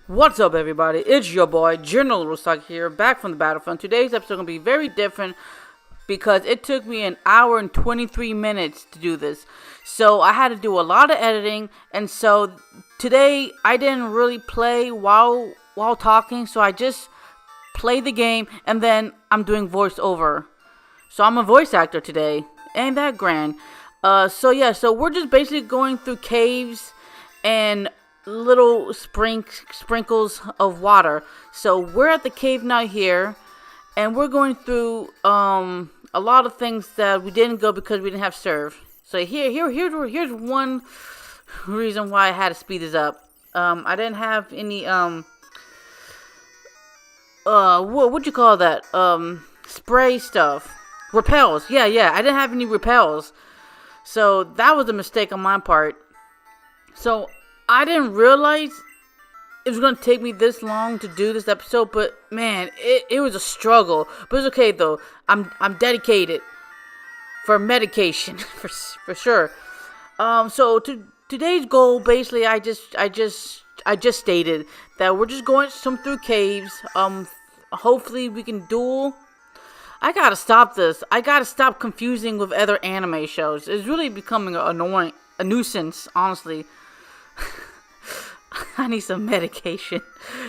What's up, everybody? It's your boy, General Rostock here, back from the Battlefront. Today's episode is going to be very different because it took me an hour and 23 minutes to do this. So I had to do a lot of editing, and so today I didn't really play while talking, so I just played the game, and then I'm doing voiceover. So I'm a voice actor today. Ain't that grand? So we're just basically going through caves and little sprinkles of water. So we're at the cave now here, and we're going through a lot of things that we didn't go because we didn't have serve. So here's one reason why I had to speed this up. I didn't have any what'd you call that? Spray stuff. Repels. Yeah, I didn't have any repels. So that was a mistake on my part. So I didn't realize it was going to take me this long to do this episode, but man, it was a struggle. But it's okay though. I'm dedicated for medication for sure. So today's goal, basically, I just stated that we're just going through caves. Hopefully we can duel. I gotta stop this. I gotta stop confusing with other anime shows. It's really becoming annoying, a nuisance, honestly. I need some medication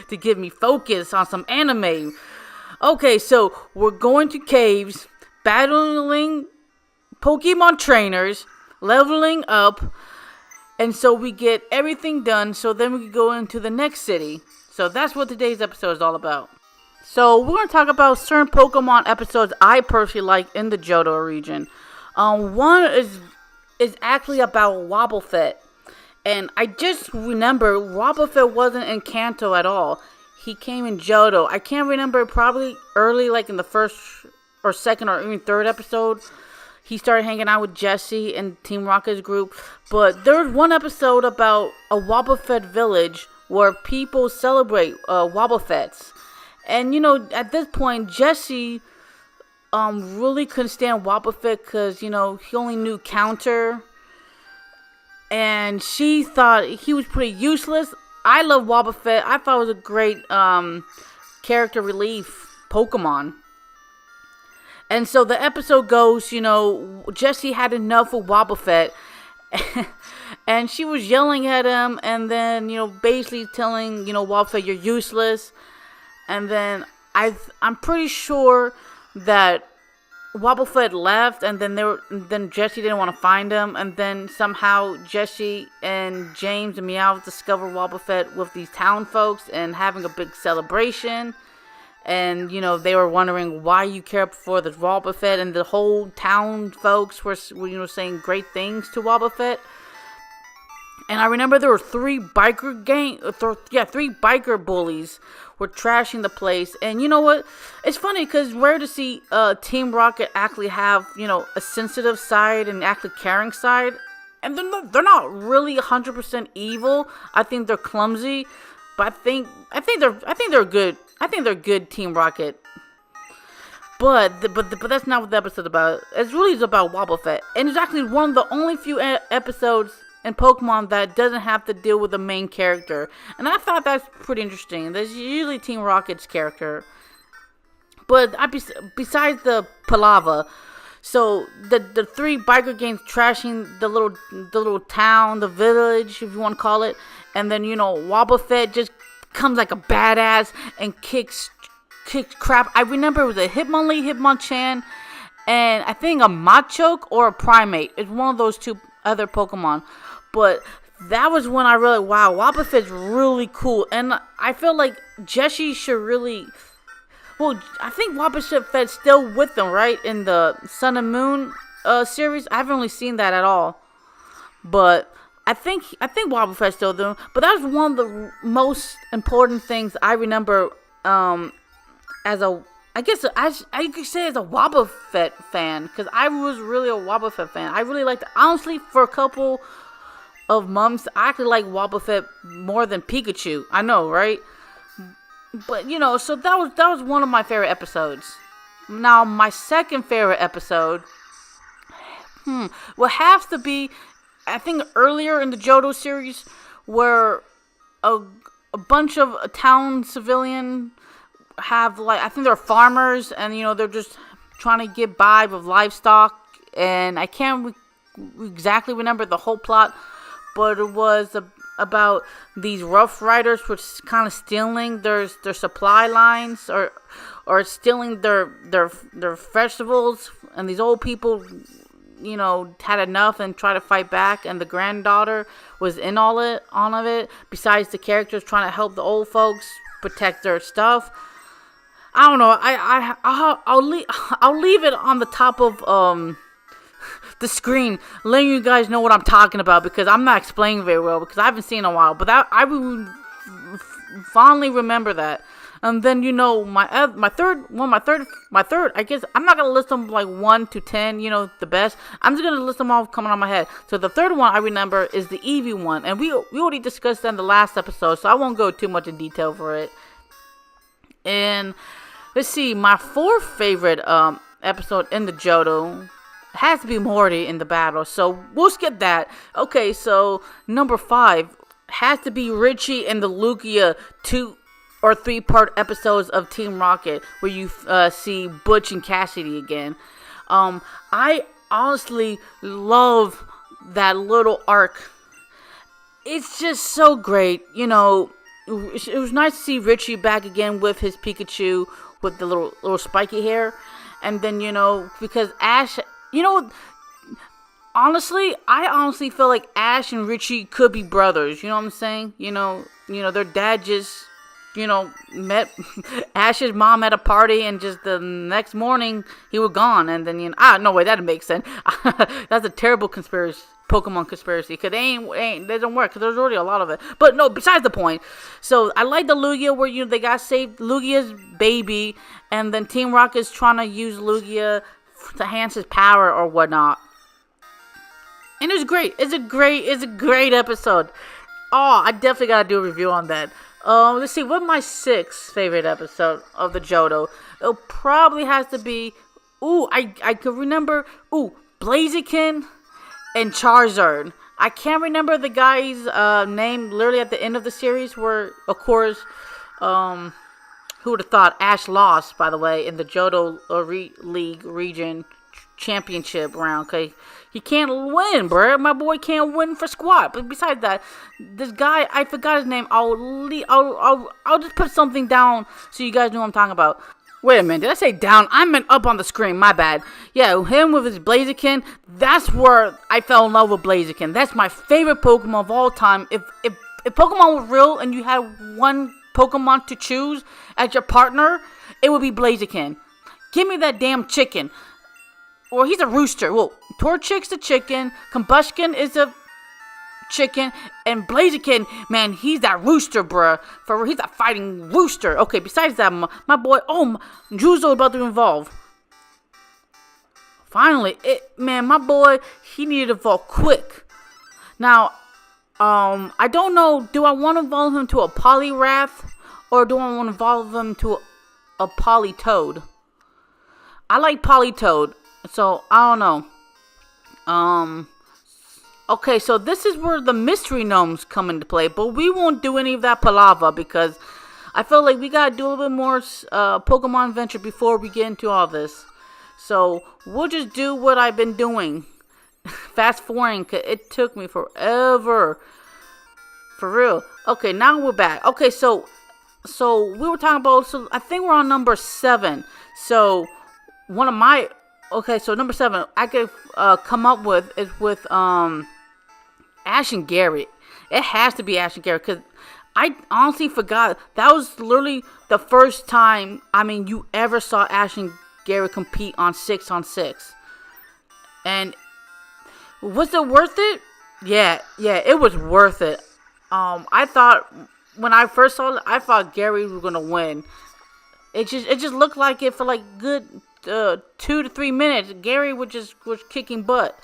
to give me focus on some anime. Okay, so we're going to caves, battling Pokemon trainers, leveling up, and so we get everything done, so then we can go into the next city. So that's what today's episode is all about. So we're going to talk about certain Pokemon episodes I personally like in the Johto region. One is actually about Wobbuffet. And I just remember Wobbuffet wasn't in Kanto at all. He came in Johto. I can't remember, probably early, like in the first or second or even third episode, he started hanging out with Jessie and Team Rocket's group. But there's one episode about a Wobbuffet village where people celebrate Wobbuffets. And, you know, at this point, Jessie really couldn't stand Wobbuffet because, you know, he only knew counter. And she thought he was pretty useless. I love Wobbuffet. I thought it was a great character relief Pokemon. And so the episode goes, you know, Jessie had enough of Wobbuffet. And she was yelling at him and then, you know, basically telling, you know, Wobbuffet, you're useless. And then I'm pretty sure that Wobbuffet left, and then Jessie didn't want to find him, and then somehow Jessie and James and Meowth discover Wobbuffet with these town folks and having a big celebration. And, you know, they were wondering why you care for the Wobbuffet, and the whole town folks were you know, saying great things to Wobbuffet. And I remember there were three biker bullies were trashing the place. And you know what? It's funny because rare to see Team Rocket actually have, you know, a sensitive side and actually caring side. And they're not really 100% evil. I think they're clumsy, but I think they're good. I think they're good Team Rocket. But that's not what the episode's about. It's really about Wobbuffet, and it's actually one of the only few episodes in Pokemon that doesn't have to deal with the main character. And I thought that's pretty interesting. There's usually Team Rocket's character. But besides the Palava, so the three biker gangs trashing the little town, the village, if you want to call it. And then, you know, Wobbuffet just comes like a badass and kicks crap. I remember it was a Hitmonlee, Hitmonchan, and I think a Machoke or a Primate. It's one of those two other Pokemon. But that was when I realized, wow, Wobbuffet's really cool. And I feel like Jessie should really... Well, I think Wobbuffet's still with them, right? In the Sun and Moon series. I haven't really seen that at all. But I think Wobbuffet's still there. But that was one of the most important things I remember as a... I guess I could say as a Wobbuffet fan, because I was really a Wobbuffet fan. I really liked it. Honestly, for a couple of months, I actually like Wobbuffet more than Pikachu. I know, right? But, you know, so that was one of my favorite episodes. Now, my second favorite episode will have to be, I think, earlier in the Johto series, where a bunch of town civilian have like, I think they're farmers, and they're just trying to get by with livestock, and I can't exactly remember the whole plot, but it was about these Rough Riders which kind of stealing their supply lines, or stealing their festivals, and these old people had enough and tried to fight back, and the granddaughter was in all of it, besides the characters trying to help the old folks protect their stuff. I don't know. I'll leave it on the top of the screen, letting you guys know what I'm talking about, because I'm not explaining very well because I haven't seen it in a while. But I would fondly remember that. And then my third. I guess I'm not gonna list them like 1 to 10. The best. I'm just gonna list them all coming on my head. So the third one I remember is the Eevee one, and we already discussed that in the last episode, so I won't go too much in detail for it. And let's see, my fourth favorite episode in the Johto has to be Morty in the battle, so we'll skip that. Okay, so number 5 has to be Richie and the Lugia 2 or 3 part episodes of Team Rocket, where you see Butch and Cassidy again. I honestly love that little arc. It's just so great, It was nice to see Richie back again with his Pikachu with the little spiky hair. And then, because Ash, I honestly feel like Ash and Richie could be brothers. You know what I'm saying? Their dad just, met Ash's mom at a party, and just the next morning he was gone. And then, no way, that makes sense. That's a terrible Pokemon conspiracy, because they don't work, because there's already a lot of it. But no, besides the point. So I like the Lugia where they got saved Lugia's baby, and then Team Rocket's trying to use Lugia to enhance his power or whatnot. And it's great. It's a great episode. Oh, I definitely gotta do a review on that. Let's see, what's my 6th favorite episode of the Johto? It probably has to be, I could remember, Blaziken and Charizard. I can't remember the guy's name literally at the end of the series, where, of course, who would have thought Ash lost, by the way, in the Johto League region championship round. Okay, he can't win, bruh. My boy can't win for squat. But besides that, this guy, I forgot his name. I'll just put something down so you guys know what I'm talking about. Wait a minute, did I say down? I meant up on the screen, my bad. Yeah, him with his Blaziken, that's where I fell in love with Blaziken. That's my favorite Pokemon of all time. If Pokemon was real and you had one Pokemon to choose as your partner, it would be Blaziken. Give me that damn chicken. Well, he's a rooster. Well, Torchic's the chicken, Combustion is a chicken, and Blaziken, man, he's that rooster, bruh. He's a fighting rooster. Okay, besides that, my boy, Juzo about to evolve. Finally, my boy, he needed to evolve quick. Now, I don't know, do I want to evolve him to a Poliwrath, or do I want to evolve him to a Politoed? I like Politoed, so I don't know. Okay, so this is where the mystery gnomes come into play, but we won't do any of that palava because I feel like we gotta do a little bit more Pokemon Adventure before we get into all this. So we'll just do what I've been doing, fast forwarding, cause it took me forever, for real. Okay, now we're back. Okay, so we were talking about. So I think we're on number 7. So so number 7 I could come up with is with Ash and Gary. It has to be Ash and Gary, because I honestly forgot. That was literally the first time, you ever saw Ash and Gary compete on 6-on-6. And was it worth it? Yeah, it was worth it. I thought, when I first saw it, I thought Gary was going to win. It just looked like it for like good 2 to 3 minutes. Gary was kicking butt.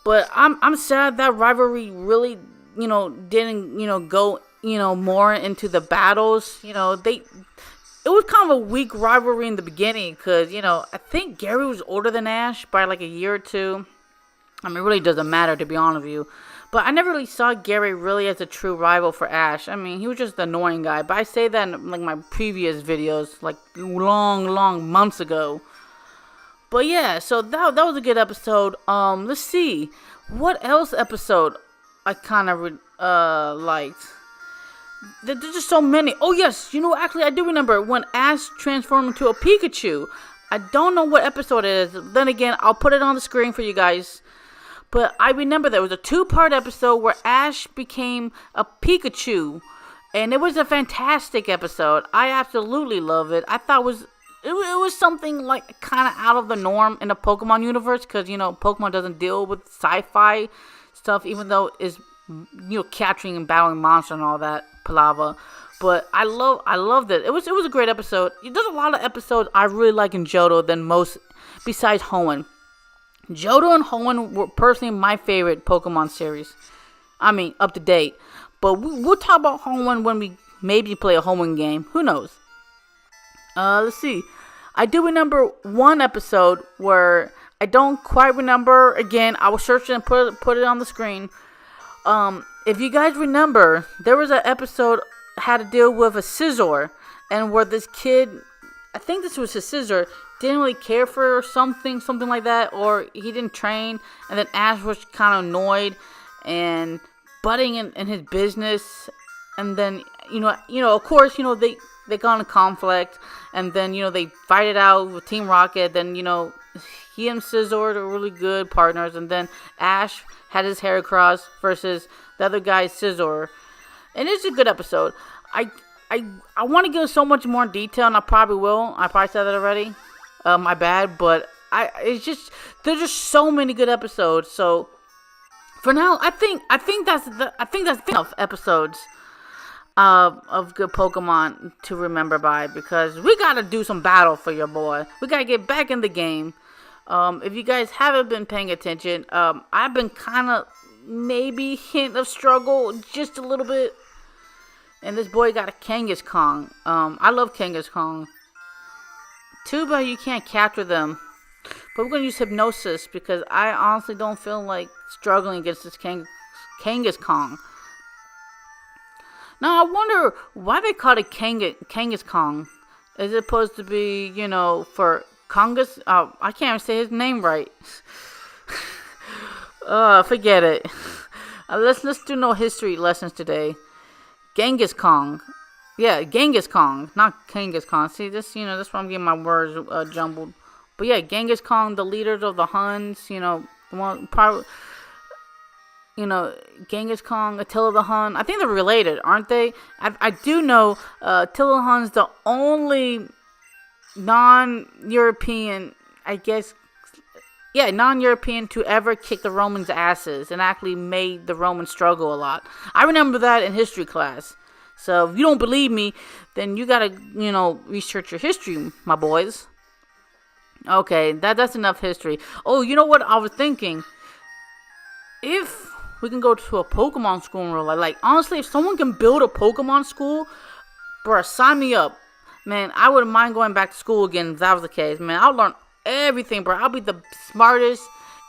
But I'm sad that rivalry really, didn't, go, more into the battles. It was kind of a weak rivalry in the beginning because, I think Gary was older than Ash by like a year or two. It really doesn't matter, to be honest with you. But I never really saw Gary really as a true rival for Ash. I mean, he was just the annoying guy. But I say that in like my previous videos, like long months ago. But yeah, so that was a good episode. Let's see. What else episode I kind of liked? There's just so many. Oh yes, actually I do remember when Ash transformed into a Pikachu. I don't know what episode it is. Then again, I'll put it on the screen for you guys. But I remember there was a 2-part episode where Ash became a Pikachu. And it was a fantastic episode. I absolutely love it. I thought it was something like kind of out of the norm in the Pokemon universe. Because, Pokemon doesn't deal with sci-fi stuff. Even though it's, capturing and battling monsters and all that palaver. But I loved it. It was a great episode. There's a lot of episodes I really like in Johto than most, besides Hoenn. Johto and Hoenn were personally my favorite Pokemon series. I mean, up to date. But we'll talk about Hoenn when we maybe play a Hoenn game. Who knows? Let's see. I do remember one episode where I don't quite remember. Again, I will search it and put it on the screen. If you guys remember, there was an episode had to deal with a Scizor, and where this kid, I think this was his Scizor, didn't really care for something like that, or he didn't train, and then Ash was kind of annoyed and butting in his business, and then of course they got in a conflict, and then they fight it out with Team Rocket. Then he and Scizor are really good partners, and then Ash had his Heracross versus the other guy's Scizor. And it's a good episode. I want to go so much more detail, and I probably will. I probably said that already. My bad, but there's just so many good episodes. So for now, I think that's enough episodes of good Pokemon to remember by, because we gotta do some battle for your boy. We gotta get back in the game. If you guys haven't been paying attention, I've been kind of maybe hint of struggle just a little bit. And this boy got a Kangaskhan. I love Kangaskhan. Too bad you can't capture them. But we're going to use Hypnosis, because I honestly don't feel like struggling against this Kangaskhan. Now, I wonder why they call it Kangaskhan. Is it supposed to be, for Kongas? I can't even say his name right. Forget it. Let's do no history lessons today. Kangaskhan. Yeah, Kangaskhan, not Kangaskhan. See, that's why I'm getting my words jumbled. But yeah, Kangaskhan, the leaders of the Huns, the one probably, Kangaskhan, Attila the Hun. I think they're related, aren't they? I do know Attila the Hun's the only non-European, non-European to ever kick the Romans' asses and actually made the Romans struggle a lot. I remember that in history class. So if you don't believe me, then you gotta, research your history, my boys. Okay, that's enough history. Oh, you know what I was thinking? If we can go to a Pokemon school in real life, like, honestly, if someone can build a Pokemon school, bruh, sign me up. Man, I wouldn't mind going back to school again if that was the case. Man, I'll learn everything, bro. I'll be the smartest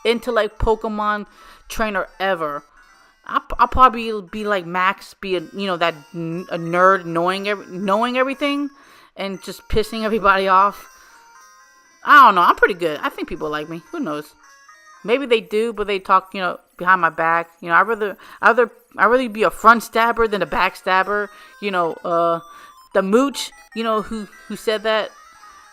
intellect Pokemon trainer ever. I'll probably be like Max, be a nerd, knowing everything, and just pissing everybody off. I don't know. I'm pretty good. I think people like me. Who knows? Maybe they do, but they talk, behind my back. I'd rather be a front stabber than a back stabber. The mooch. Who said that?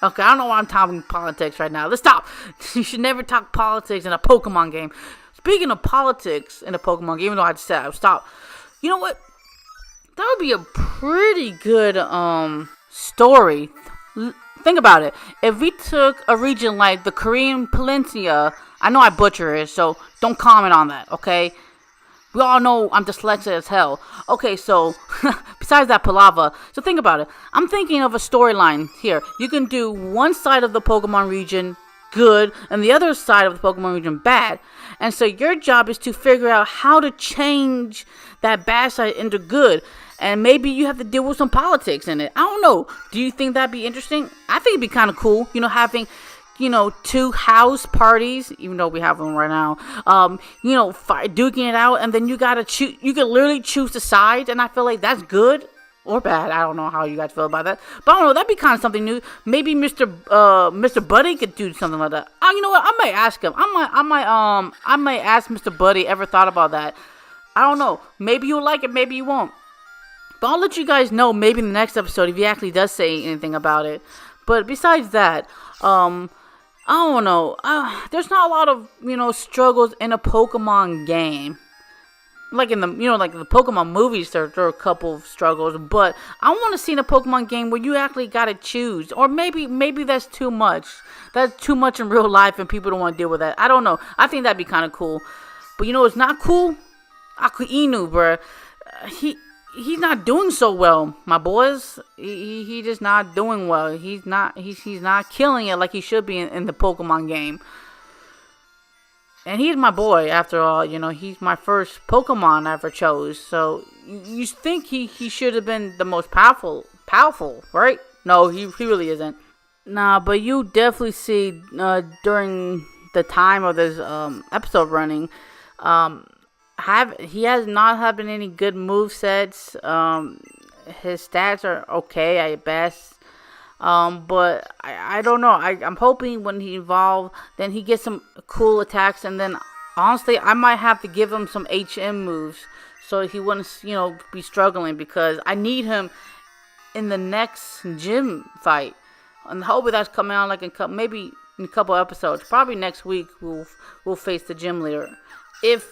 Okay, I don't know why I'm talking politics right now. Let's stop. You should never talk politics in a Pokemon game. Speaking of politics in a Pokemon game, even though I just said I would stop. You know what? That would be a pretty good story. Think about it. If we took a region like the Korean Peninsula, I know I butcher it, so don't comment on that, okay? We all know I'm dyslexic as hell. Okay, so, besides that palaver, so think about it. I'm thinking of a storyline here. You can do one side of the Pokemon region good, and the other side of the Pokemon region bad. And so your job is to figure out how to change that bad side into good. And maybe you have to deal with some politics in it. I don't know. Do you think that'd be interesting? I think it'd be kind of cool, having two house parties, even though we have them right now, duking it out, and then you gotta choose, you can literally choose the sides, and I feel like that's good or bad. I don't know how you guys feel about that, but I don't know, that'd be kind of something new. Maybe Mr. Buddy could do something like that. You know what, I might ask him. I might ask Mr. Buddy, ever thought about that. I don't know, maybe you'll like it, maybe you won't, but I'll let you guys know maybe in the next episode if he actually does say anything about it. But besides that, I don't know. There's not a lot of, struggles in a Pokemon game. Like in the, like the Pokemon movies, there are a couple of struggles. But I want to see in a Pokemon game where you actually got to choose. Or maybe that's too much. That's too much in real life and people don't want to deal with that. I don't know. I think that'd be kind of cool. But it's not cool? Aku Inu, bruh. He's not doing so well, my boys. He just not doing well. He's not killing it like he should be in the Pokemon game. And he's my boy, after all. He's my first Pokemon I ever chose. So you think he should have been the most powerful, right? No, he really isn't. Nah, but you definitely see during the time of this episode running, he has not having any good movesets. His stats are okay at best. But I don't know. I'm hoping when he evolves, then he gets some cool attacks, and then honestly, I might have to give him some HM moves so he wouldn't, be struggling, because I need him in the next gym fight. And hopefully that's coming out maybe in a couple episodes. Probably next week we'll face the gym leader. If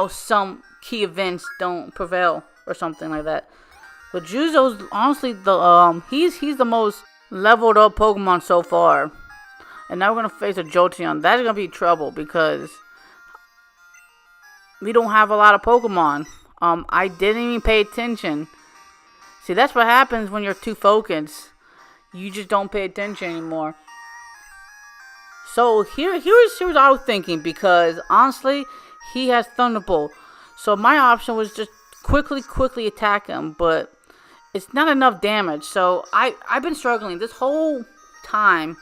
some key events don't prevail or something like that. But Juzo's honestly he's the most leveled up Pokemon so far. And now we're gonna face a Jolteon. That's gonna be trouble because we don't have a lot of Pokemon. I didn't even pay attention. See, that's what happens when you're too focused. You just don't pay attention anymore. So here's what I was thinking, because honestly, he has Thunderbolt. So my option was just quickly attack him, but it's not enough damage. So I've been struggling this whole time.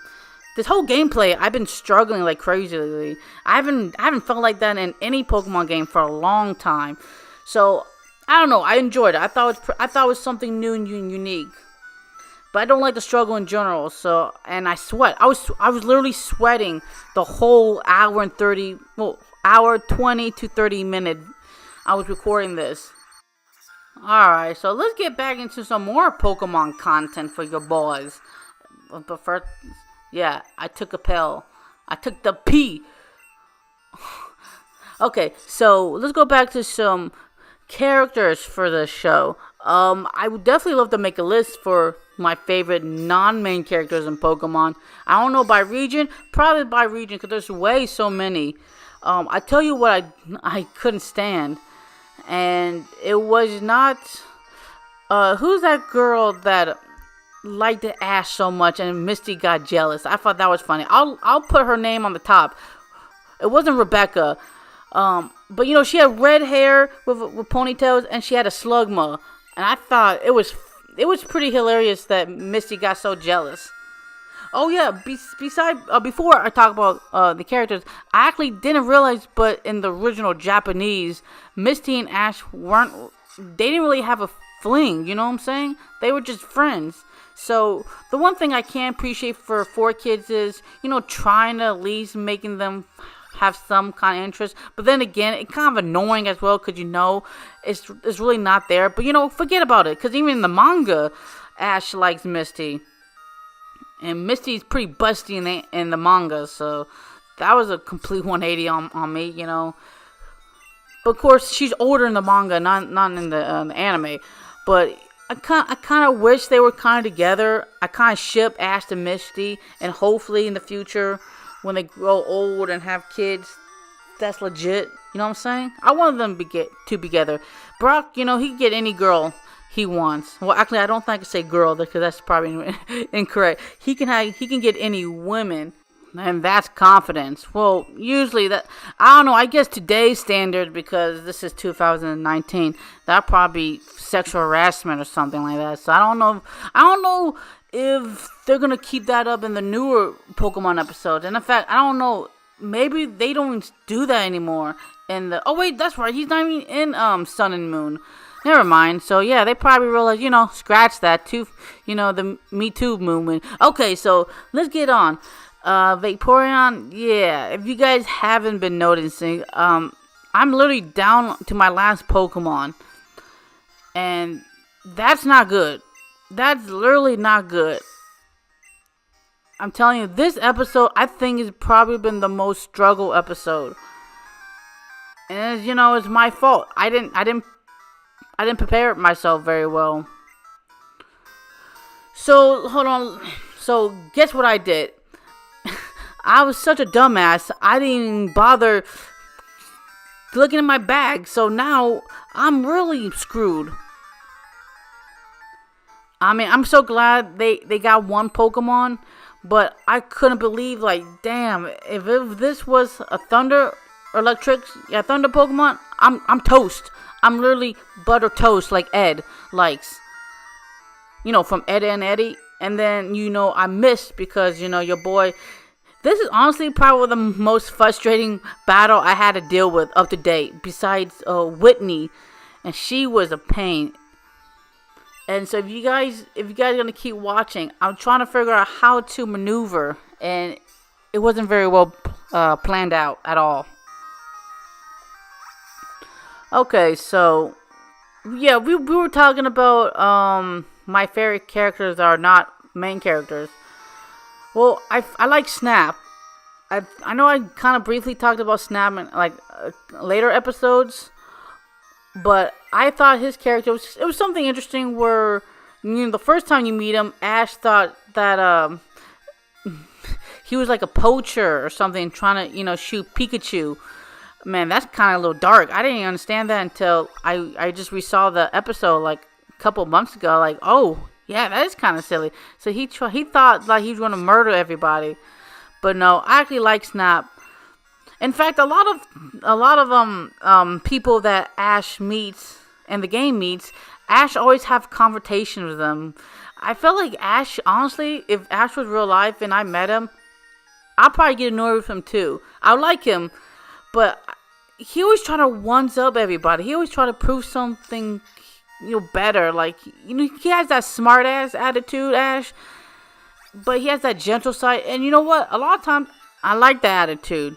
This whole gameplay, I've been struggling like crazy lately. I haven't felt like that in any Pokemon game for a long time. So I don't know. I enjoyed it. I thought it was something new and unique. But I don't like the struggle in general. So, and I sweat. I was literally sweating the whole hour 20 to 30 minutes I was recording this. Alright, so let's get back into some more Pokemon content for your boys. But first, yeah, I took a pill. I took the P. Okay, so let's go back to some characters for the show. I would definitely love to make a list for my favorite non-main characters in Pokemon. I don't know by region, probably by region, because there's way so many. I tell you what I couldn't stand, and it was not, who's that girl that liked Ash so much and Misty got jealous? I thought that was funny. I'll put her name on the top. It wasn't Rebecca, but she had red hair with ponytails, and she had a Slugma, and I thought it was pretty hilarious that Misty got so jealous. Oh yeah, before I talk about the characters, I actually didn't realize, but in the original Japanese, Misty and Ash they didn't really have a fling, you know what I'm saying? They were just friends. So the one thing I can appreciate for 4Kids is, trying to at least making them have some kind of interest. But then again, it's kind of annoying as well, because it's really not there. But forget about it, because even in the manga, Ash likes Misty. And Misty's pretty busty in the manga, so that was a complete 180 on me, But of course, she's older in the manga, not in the anime. But I kind of wish they were kind of together. I kind of ship Ash and Misty, and hopefully in the future, when they grow old and have kids, that's legit. You know what I'm saying? I want them to be together. Brock, he can get any girl he wants. Well, actually, I don't think I can say girl, because that's probably incorrect. He can get any women, and that's confidence. Well, usually that, I don't know, I guess today's standard, because this is 2019, that probably sexual harassment or something like that. So I don't know if they're gonna keep that up in the newer Pokemon episodes. And in fact, I don't know. Maybe they don't do that anymore. Oh wait, that's right. He's not even in Sun and Moon. Never mind. So yeah, they probably realized, scratch that too. The Me Too movement. Okay, so let's get on. Vaporeon, yeah. If you guys haven't been noticing, I'm literally down to my last Pokemon, and that's not good. That's literally not good. I'm telling you, this episode I think has probably been the most struggle episode, and it's my fault. I didn't prepare myself very well. So hold on. So guess what I did? I was such a dumbass. I didn't even bother looking in my bag. So now I'm really screwed. I mean, I'm so glad they got one Pokemon, but I couldn't believe, damn, if this was a Thunder Pokemon, I'm toast. I'm literally butter toast like Ed likes. From Ed and Eddie. And then, I missed because, your boy. This is honestly probably the most frustrating battle I had to deal with up to date. Besides Whitney. And she was a pain. And so if you guys are going to keep watching, I'm trying to figure out how to maneuver. And it wasn't very well planned out at all. Okay, so yeah, we were talking about my favorite characters are not main characters. Well, I like Snap. I know I kind of briefly talked about Snap in later episodes, but I thought his character was something interesting. Where the first time you meet him, Ash thought that he was like a poacher or something, trying to shoot Pikachu. Man, that's kind of a little dark. I didn't understand that until I just resaw the episode a couple months ago. Oh, yeah, that is kind of silly. So he thought he was going to murder everybody, but no, I actually like Snap. In fact, a lot of people that Ash meets and the game meets, Ash always have confrontation with them. I feel like Ash, honestly, if Ash was real life and I met him, I'd probably get annoyed with him too. I like him. But he always try to one-up everybody. He always try to prove something, better. He has that smart-ass attitude, Ash. But he has that gentle side. And you know what? A lot of times, I like that attitude.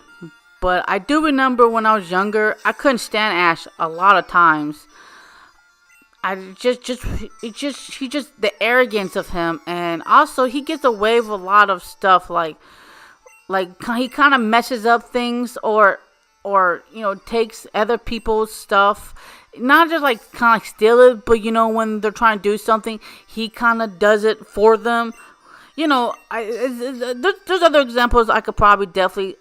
But I do remember when I was younger, I couldn't stand Ash a lot of times. The arrogance of him. And also, he gets away with a lot of stuff. He kind of messes up things or takes other people's stuff, not just kind of steal it, but when they're trying to do something, he kind of does it for them. There's other examples I could probably definitely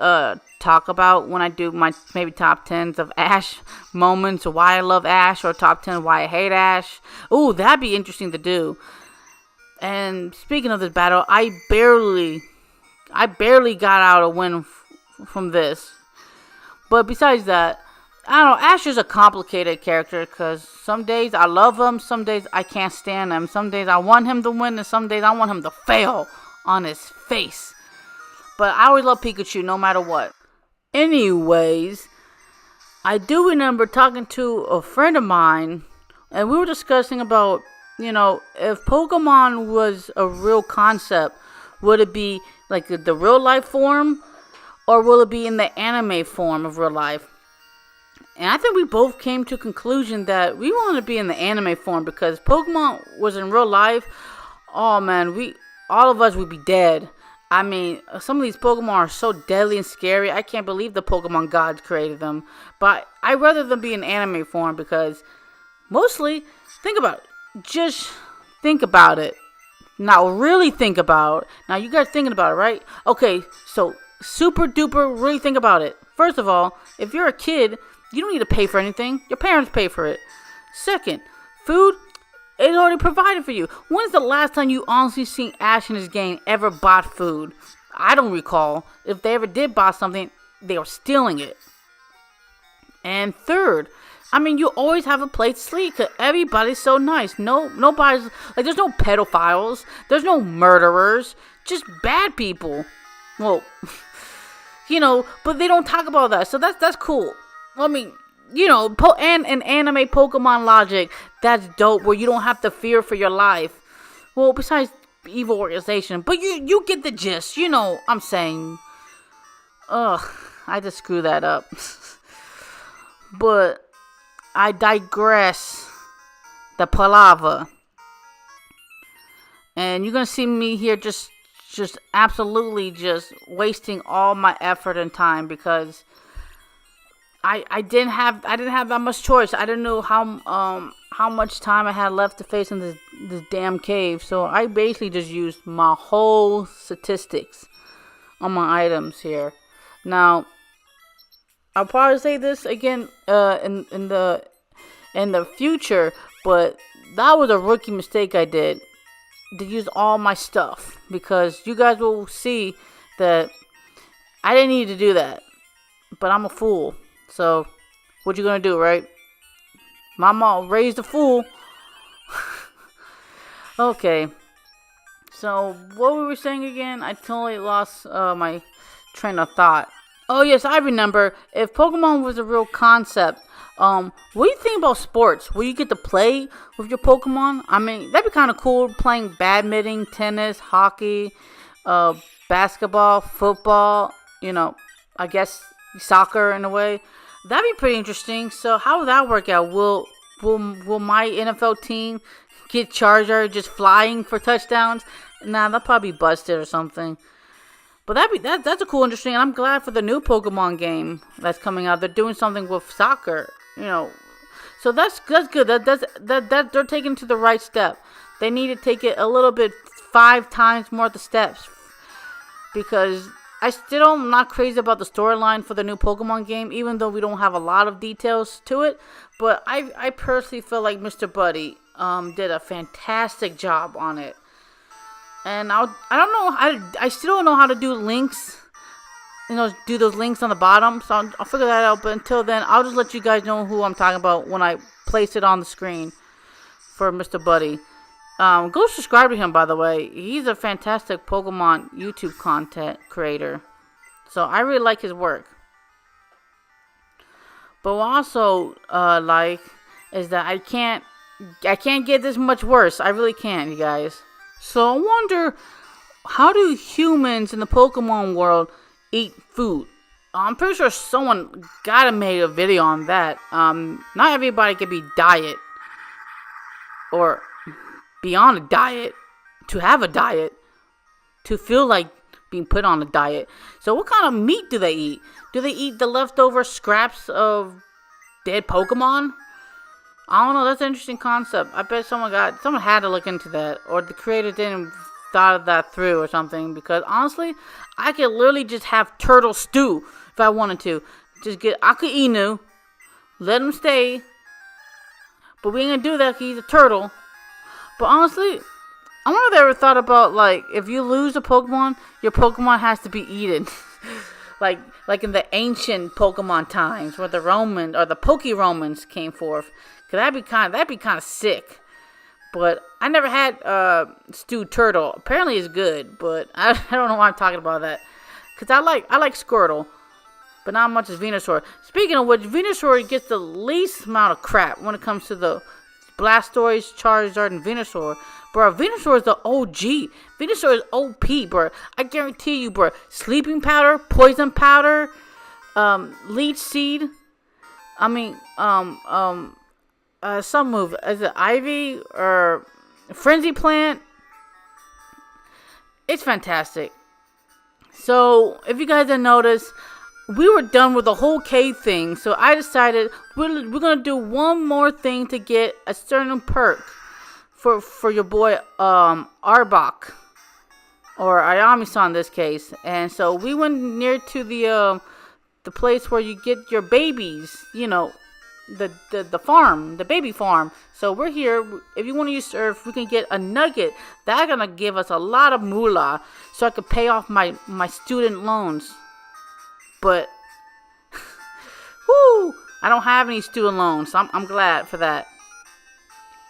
talk about when I do my maybe top 10s of Ash moments, or why I love Ash, or top 10 why I hate Ash. Ooh, that'd be interesting to do. And speaking of this battle, I barely got out a win from this. But besides that, I don't know, Ash is a complicated character because some days I love him, some days I can't stand him, some days I want him to win, and some days I want him to fail on his face. But I always love Pikachu no matter what. Anyways, I do remember talking to a friend of mine, and we were discussing about, if Pokemon was a real concept, would it be the real life form? Or will it be in the anime form of real life? And I think we both came to a conclusion that we want to be in the anime form, because Pokemon was in real life. Oh man, all of us would be dead. I mean, some of these Pokemon are so deadly and scary. I can't believe the Pokemon gods created them. But I'd rather them be in anime form because mostly, think about it. Just think about it. Now, really think about it. Now, you guys thinking about it, right? Okay, so super duper, really think about it. First of all, if you're a kid, you don't need to pay for anything. Your parents pay for it. Second, food is already provided for you. When's the last time you honestly seen Ash in his game ever bought food? I don't recall. If they ever did buy something, they were stealing it. And third, I mean, you always have a place to sleep because everybody's so nice. Nobody's like, there's no pedophiles, there's no murderers, just bad people. Well, but they don't talk about that, so that's cool. I mean, and anime Pokemon logic, that's dope. Where you don't have to fear for your life. Well, besides evil organization, but you get the gist. I'm saying. Ugh, I just screw that up. But I digress. The palava. And you're gonna see me here just absolutely just wasting all my effort and time because I didn't have that much choice. I didn't know how much time I had left to face in this damn cave. So I basically just used my whole statistics on my items here. Now I'll probably say this again in the future, but that was a rookie mistake I did to use all my stuff because you guys will see that I didn't need to do that, but I'm a fool. So what you gonna do, right? Mama raised a fool. Okay, so what we were saying again? I totally lost my train of thought. Oh yes, I remember. If Pokemon was a real concept, what do you think about sports? Will you get to play with your Pokemon? I mean, that'd be kind of cool. Playing badminton, tennis, hockey, basketball, football. I guess soccer in a way. That'd be pretty interesting. So how would that work out? Will my NFL team get Charizard just flying for touchdowns? Nah, they'll probably be busted or something. But that's a cool, interesting. And I'm glad for the new Pokemon game that's coming out. They're doing something with soccer, So that's good. That they're taking to the right step. They need to take it a little bit 5 times more the steps because I still am not crazy about the storyline for the new Pokemon game, even though we don't have a lot of details to it. But I personally feel like Mr. Buddy did a fantastic job on it. And I don't know, I still don't know how to do links, do those links on the bottom. So I'll figure that out. But until then, I'll just let you guys know who I'm talking about when I place it on the screen for Mr. Buddy. Go subscribe to him, by the way. He's a fantastic Pokemon YouTube content creator. So I really like his work. But what I also like is that I can't get this much worse. I really can't, you guys. So I wonder, how do humans in the Pokemon world eat food? I'm pretty sure someone gotta make a video on that. Not everybody can be diet or be on a diet to have a diet to feel like being put on a diet. So what kind of meat do they eat? Do they eat the leftover scraps of dead Pokemon? I don't know. That's an interesting concept. I bet someone had to look into that, or the creator didn't thought of that through or something. Because honestly, I could literally just have turtle stew if I wanted to. Just get Aka Inu, let him stay, but we ain't gonna do that because he's a turtle. But honestly, I wonder if they ever thought about like if you lose a Pokemon, your Pokemon has to be eaten. like in the ancient Pokemon times where the Roman or the Poke Romans came forth. Cause that'd be kind of sick. But I never had stewed turtle. Apparently it's good, but I don't know why I'm talking about that. Cause I like Squirtle, but not much as Venusaur. Speaking of which, Venusaur gets the least amount of crap when it comes to the Blastoise, Charizard, and Venusaur. Bro, Venusaur is the OG. Venusaur is OP, bro. I guarantee you, bro. Sleeping powder, poison powder, leech seed. I mean, some move. Is it Ivy or Frenzy Plant? It's fantastic. So, if you guys didn't notice, we were done with the whole cave thing. So, I decided we're going to do one more thing to get a certain perk for your boy Arbok. Or Ayami-san in this case. And so, we went near to the place where you get your babies, the farm, the baby farm. So we're here. If you want to use surf, we can get a nugget. That's gonna give us a lot of moolah, so I can pay off my student loans. But, whoo, I don't have any student loans, so I'm glad for that.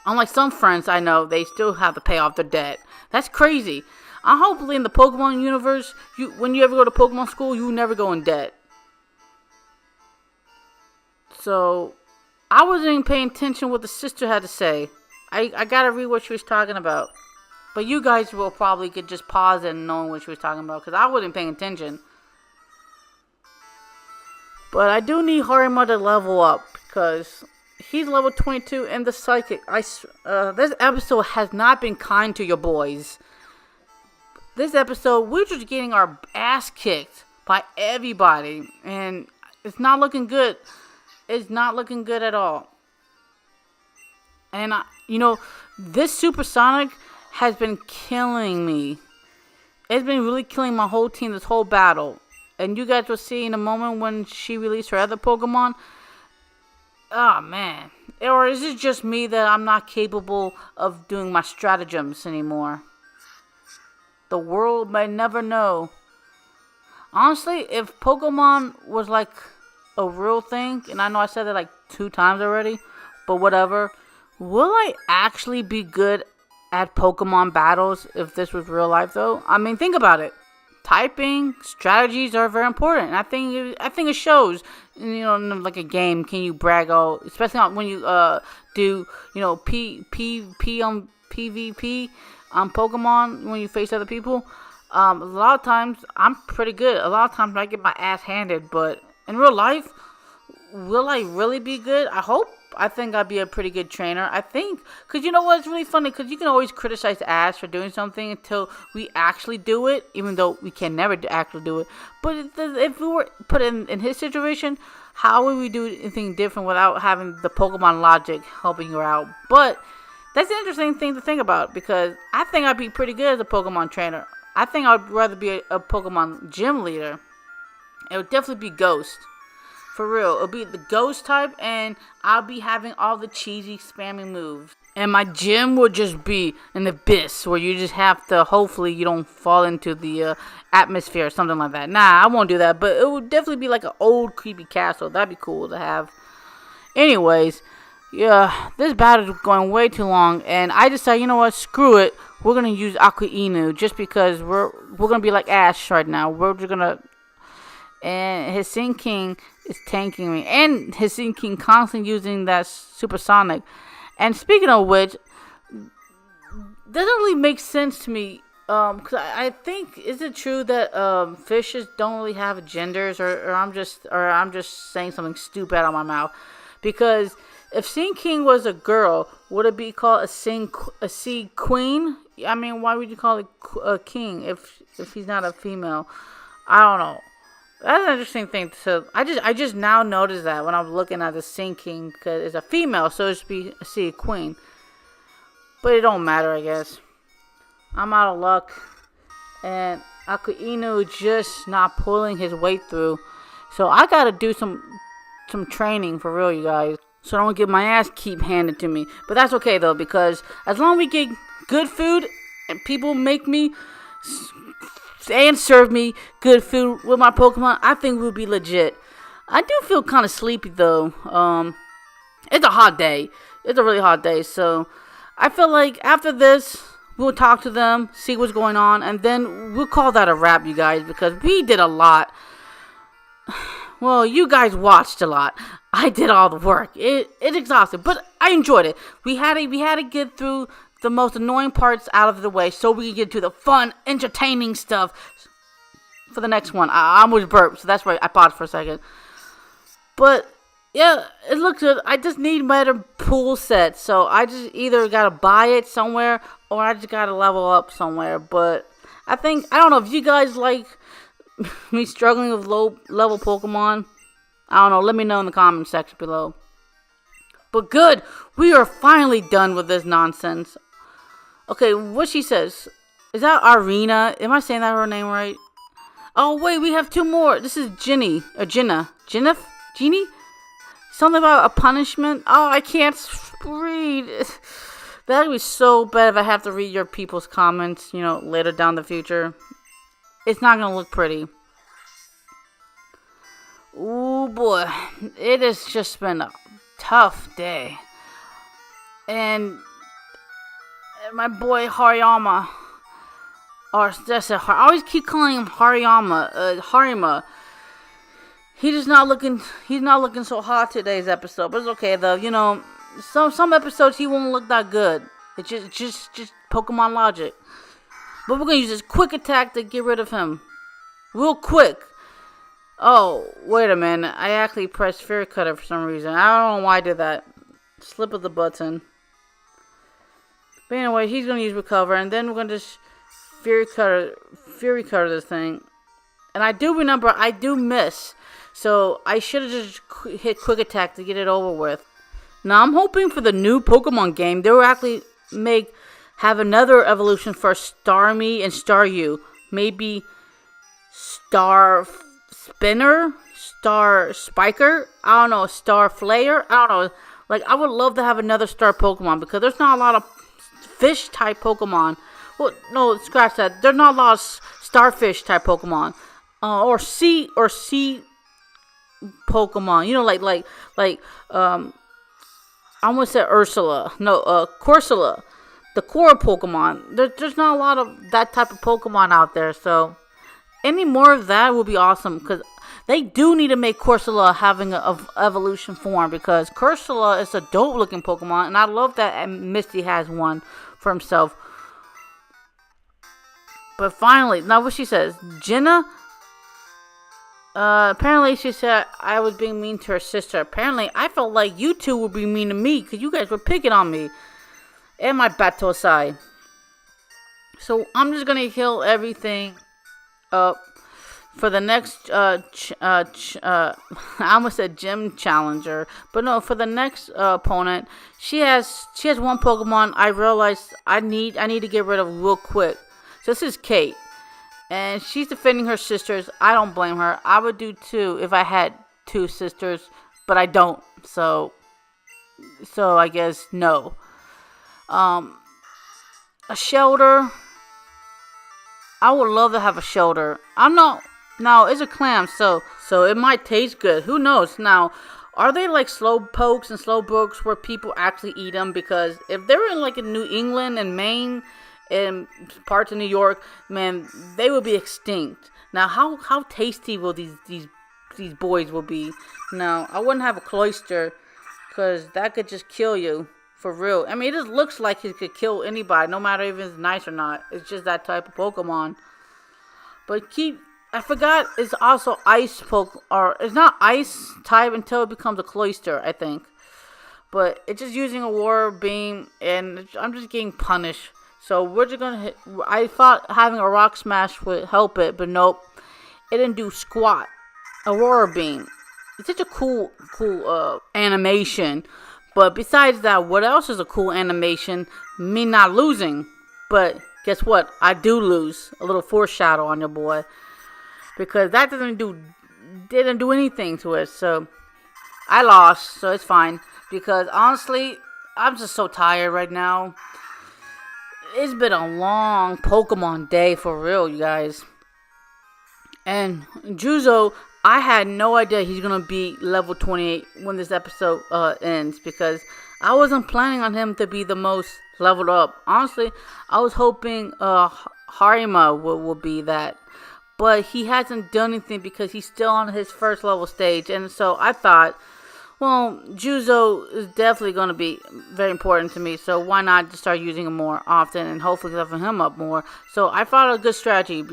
Unlike some friends I know, they still have to pay off their debt. That's crazy. Hopefully in the Pokemon universe, when you ever go to Pokemon school, you never go in debt. So, I wasn't even paying attention what the sister had to say. I gotta read what she was talking about. But you guys will probably could just pause it and know what she was talking about, because I wasn't paying attention. But I do need Harima to level up, because he's level 22 in the Psychic. This episode has not been kind to your boys. This episode, we're just getting our ass kicked by everybody. And it's not looking good. It's not looking good at all. And, this Supersonic has been killing me. It's been really killing my whole team this whole battle. And you guys will see in a moment when she released her other Pokemon. Oh, man. Or is it just me that I'm not capable of doing my stratagems anymore? The world may never know. Honestly, if Pokemon was like a real thing, and I know I said that like 2 times already, but whatever, will I actually be good at Pokemon battles if this was real life though? I mean, think about it. Typing strategies are very important. I think it shows. Like a game, can you brag out, especially when you do PvP on Pokemon when you face other people. A lot of times I'm pretty good. A lot of times I get my ass handed, but in real life, will I really be good? I think I'd be a pretty good trainer. I think, because you know what, it's really funny, because you can always criticize Ash for doing something until we actually do it, even though we can never actually do it. But if we were put in his situation, how would we do anything different without having the Pokemon logic helping her out? But that's an interesting thing to think about, because I think I'd be pretty good as a Pokemon trainer. I think I'd rather be a Pokemon gym leader. It would definitely be Ghost. For real, it'll be the Ghost type, and I'll be having all the cheesy, spammy moves. And my gym would just be an abyss, where you just have to, hopefully you don't fall into the atmosphere or something like that. Nah, I won't do that, but it would definitely be like an old, creepy castle. That'd be cool to have. Anyways, yeah, this battle is going way too long, and I decided, you know what, screw it. We're going to use Aqua Inu, just because we're going to be like Ash right now. We're just going to... And his King is tanking me. And his King constantly using that Supersonic. And speaking of which, doesn't really make sense to me. Because I think, is it true that fishes don't really have genders? Or I'm just saying something stupid out of my mouth. Because if King was a girl, would it be called a sea queen? I mean, why would you call it a king if he's not a female? I don't know. That's an interesting thing. So I just now noticed that when I'm looking at the King, because it's a female, so it should be a sea queen. But it don't matter, I guess. I'm out of luck, and Aqua Inu just not pulling his weight through. So I gotta do some training for real, you guys. So I don't get my ass keep handed to me. But that's okay though, because as long as we get good food and people make me and serve me good food with my Pokemon, I think we'll be legit. I do feel kind of sleepy though. It's a hot day. It's a really hot day. So I feel like after this, we'll talk to them, see what's going on, and then we'll call that a wrap, you guys, because we did a lot. Well, you guys watched a lot. I did all the work. It's exhausting, but I enjoyed it. We had to get through the most annoying parts out of the way so we can get to the fun, entertaining stuff for the next one. I almost burped, so that's why I paused for a second. But yeah, it looks good. I just need better pool sets, so I just either gotta buy it somewhere or I just gotta level up somewhere. But I don't know if you guys like me struggling with low level Pokemon. I don't know. Let me know in the comment section below. But good, we are finally done with this nonsense. Okay, what she says. Is that Arena? Am I saying that her name right? Oh, wait, we have 2 more. This is Ginny. Or Jenna. Genie? Something about a punishment? Oh, I can't read. That would be so bad if I have to read your people's comments, later down the future. It's not going to look pretty. Ooh boy, it has just been a tough day. And my boy Hariyama, or that's I always keep calling him Harima. He's not looking so hot today's episode, but it's okay though. You know, some episodes he won't look that good. It's just Pokemon logic. But we're gonna use this quick attack to get rid of him, real quick. Oh, wait a minute! I actually pressed Fury Cutter for some reason. I don't know why I did that. Slip of the button. But anyway, he's gonna use Recover, and then we're gonna just Fury Cutter this thing. And I do remember I do miss, so I should have just hit Quick Attack to get it over with. Now I'm hoping for the new Pokemon game they will actually have another evolution for Starmie and Staryu. Maybe Star Spinner, Star Spiker. I don't know, Star Flare. I don't know. Like I would love to have another Star Pokemon because there's not a lot of fish type Pokemon. Well, no, scratch that. There's not a lot of starfish type Pokemon, or sea Pokemon. You know, like I almost said Ursula. No, Corsola, the core Pokemon. There's not a lot of that type of Pokemon out there. So any more of that would be awesome because they do need to make Corsola having an evolution form because Corsola is a dope looking Pokemon, and I love that Misty has one for himself. But finally, now what she says, Jenna. Apparently she said I was being mean to her sister. Apparently I felt like you two would be mean to me because you guys were picking on me and my Batosai. So I'm just gonna heal everything up for the next I almost said gym challenger, but no, for the next opponent. She has one Pokemon I realized I need to get rid of real quick. So this is Kate, and she's defending her sisters. I don't blame her. I would do too if I had two sisters, but I don't. So I guess no. A shelter. I would love to have a shelter. I'm not. Now it's a clam, so it might taste good. Who knows? Now, are they like slow pokes and slow brokes where people actually eat them? Because if they're in like in New England and Maine and parts of New York, man, they will be extinct. Now, how tasty will these boys will be? Now, I wouldn't have a Cloyster because that could just kill you for real. I mean, it just looks like it could kill anybody, no matter if it's nice or not. It's just that type of Pokemon. But I forgot it's also ice or it's not ice type until it becomes a Cloyster, I think. But it's just using a War Beam, and I'm just getting punished. So we're just gonna hit. I thought having a Rock Smash would help it, but nope, it didn't do squat. Aurora Beam. It's such a cool animation. But besides that, what else is a cool animation? Me not losing. But guess what? I do lose. A little foreshadow on your boy. Because that didn't do anything to it. So I lost. So it's fine. Because honestly, I'm just so tired right now. It's been a long Pokemon day for real, you guys. And Juzo, I had no idea he's going to be level 28 when this episode ends. Because I wasn't planning on him to be the most leveled up. Honestly, I was hoping Harima will be that. But he hasn't done anything because he's still on his first level stage. And so I thought, well, Juzo is definitely going to be very important to me. So why not just start using him more often and hopefully level him up more. So I thought a good strategy.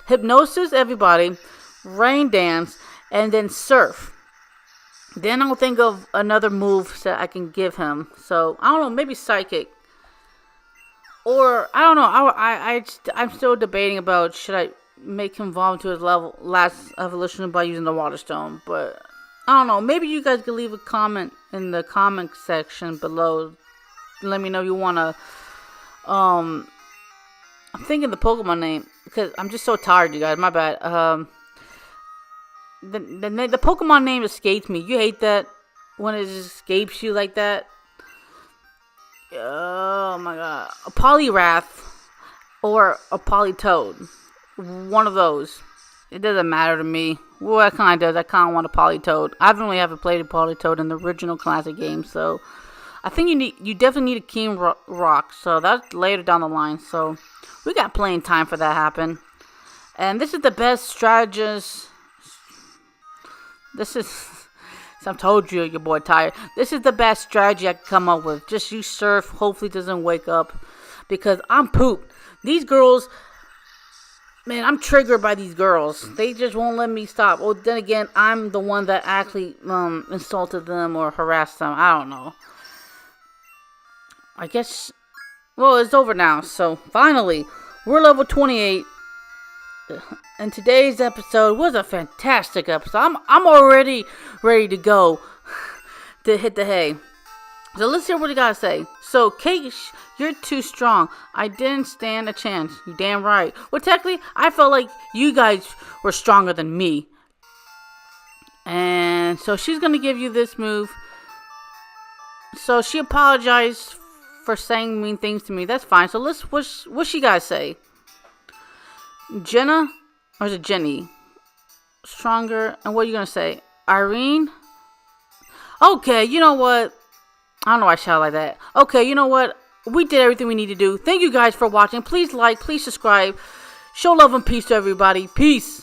Hypnosis, everybody. Rain Dance. And then Surf. Then I'll think of another move that I can give him. So, I don't know. Maybe Psychic. Or, I don't know. I'm still debating about should I make him evolve to his last evolution by using the Water Stone. But I don't know. Maybe you guys could leave a comment in the comment section below. Let me know you want to. I'm thinking the Pokemon name because I'm just so tired, you guys. My bad. The Pokemon name escapes me. You hate that when it just escapes you like that. Oh my god. A Poliwrath or a Politoed. One of those. It doesn't matter to me. Well, it kind of does. I kind of want a Politoed. I haven't played a Politoed in the original classic game, so I think you definitely need a King Rock. So that's later down the line. So we got playing time for that to happen. And this is the best strategist. This is. I told you, your boy tired. This is the best strategy I can come up with. Just use Surf. Hopefully, it doesn't wake up because I'm pooped. These girls. Man, I'm triggered by these girls. They just won't let me stop. Oh, then again, I'm the one that actually insulted them or harassed them. I don't know. I guess, well, it's over now. So, finally, we're level 28. And today's episode was a fantastic episode. I'm already ready to go to hit the hay. So let's hear what you gotta say. So, Kate, you're too strong. I didn't stand a chance. You damn right. Well, technically, I felt like you guys were stronger than me. And so she's gonna give you this move. So she apologized for saying mean things to me. That's fine. So what she gotta say? Jenna, or is it Jenny? Stronger. And what are you gonna say? Irene? Okay, you know what? I don't know why I shout like that. Okay, you know what? We did everything we need to do. Thank you guys for watching. Please like, please subscribe. Show love and peace to everybody. Peace.